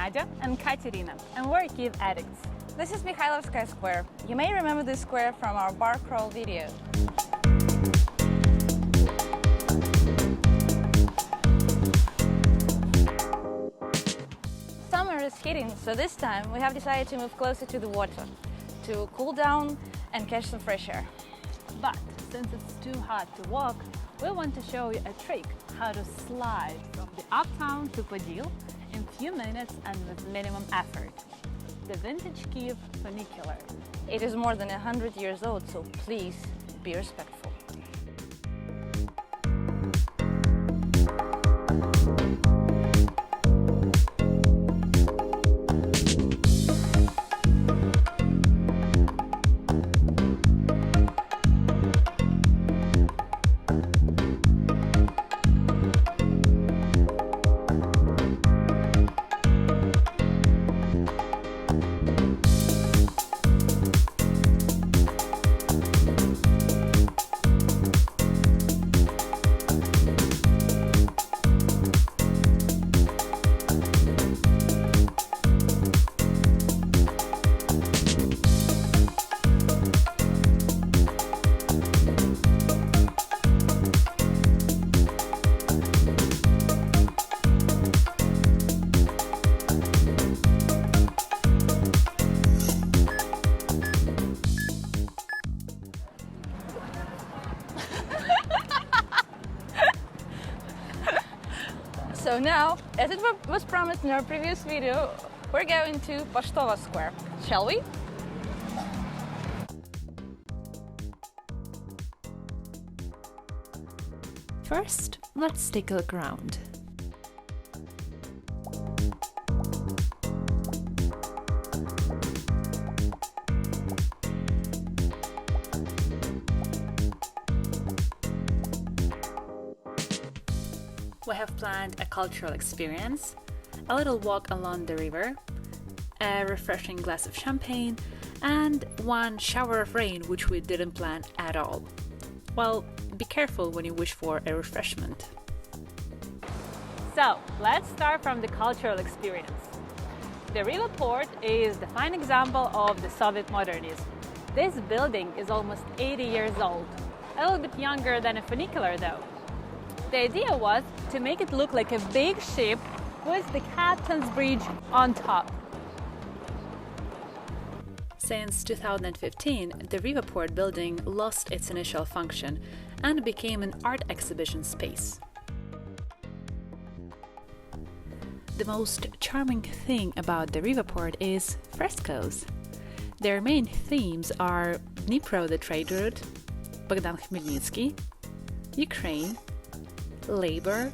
Nadya and Kateryna, and we're Kyiv addicts. This is Mikhailovskaya Square. You may remember this square from our bar crawl video. Summer is hitting, so this time we have decided to move closer to the water, to cool down and catch some fresh air. But since it's too hot to walk, we want to show you a trick how to slide from the uptown to Podil in few minutes and with minimum effort. The vintage Kyiv funicular. It is more than 100 years old, so please be respectful. So now, as it was promised in our previous video, we're going to Poshtova Square. Shall we? First, let's take a look around. We have planned a cultural experience, a little walk along the river, a refreshing glass of champagne, and one shower of rain which we didn't plan at all. Well, be careful when you wish for a refreshment. So, let's start from the cultural experience. The river port is the fine example of the Soviet modernism. This building is almost 80 years old, a little bit younger than a funicular though. The idea was to make it look like a big ship with the captain's bridge on top. Since 2015, the Riverport building lost its initial function and became an art exhibition space. The most charming thing about the Riverport is frescoes. Their main themes are Dnipro, the trade route, Bogdan Khmelnytsky, Ukraine, labor,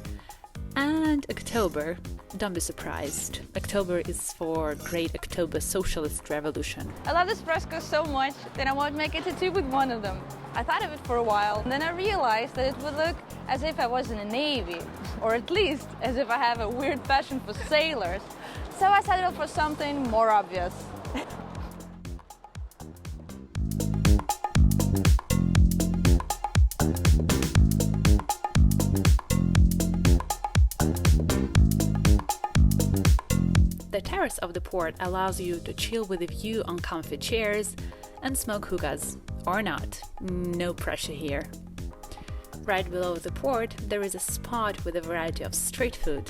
and October. Don't be surprised. October is for Great October Socialist Revolution. I love this fresco so much that I want to make a tattoo with one of them. I thought of it for a while, and then I realized that it would look as if I was in the Navy, or at least as if I have a weird passion for sailors. So I settled for something more obvious. The terrace of the port allows you to chill with a view on comfy chairs and smoke hookahs, or not, no pressure here. Right below the port there is a spot with a variety of street food.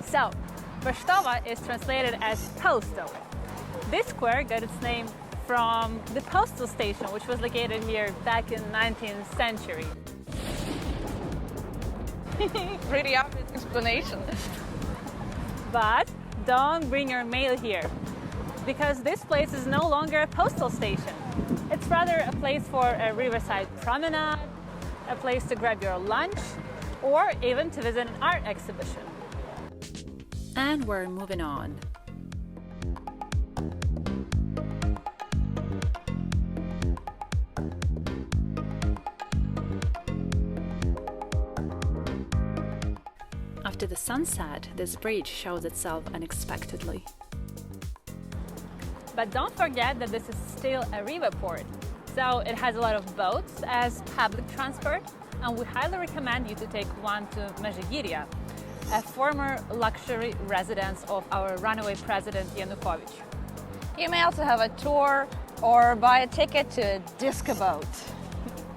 So, Poshtova is translated as postal. This square got its name from the postal station, which was located here back in the 19th century. Pretty obvious explanation. But don't bring your mail here, because this place is no longer a postal station. It's rather a place for a riverside promenade, a place to grab your lunch, or even to visit an art exhibition. And we're moving on. After the sunset, this bridge shows itself unexpectedly. But don't forget that this is still a river port, so it has a lot of boats as public transport, and we highly recommend you to take one to Mezhigirya, a former luxury residence of our runaway president Yanukovych. You may also have a tour or buy a ticket to a disco boat.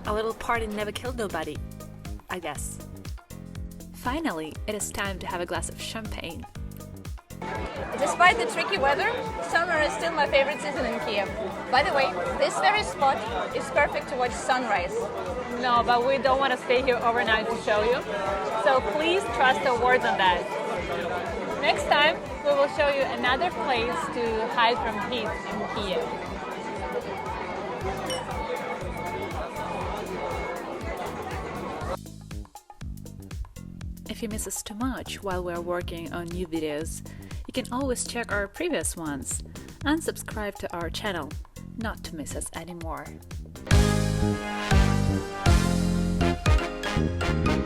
A little party never killed nobody, I guess. Finally, it is time to have a glass of champagne. Despite the tricky weather, summer is still my favorite season in Kyiv. By the way, this very spot is perfect to watch sunrise. No, but we don't want to stay here overnight to show you, so please trust our words on that. Next time, we will show you another place to hide from heat in Kyiv. If you miss us too much while we're working on new videos, you can always check our previous ones and subscribe to our channel, not to miss us anymore.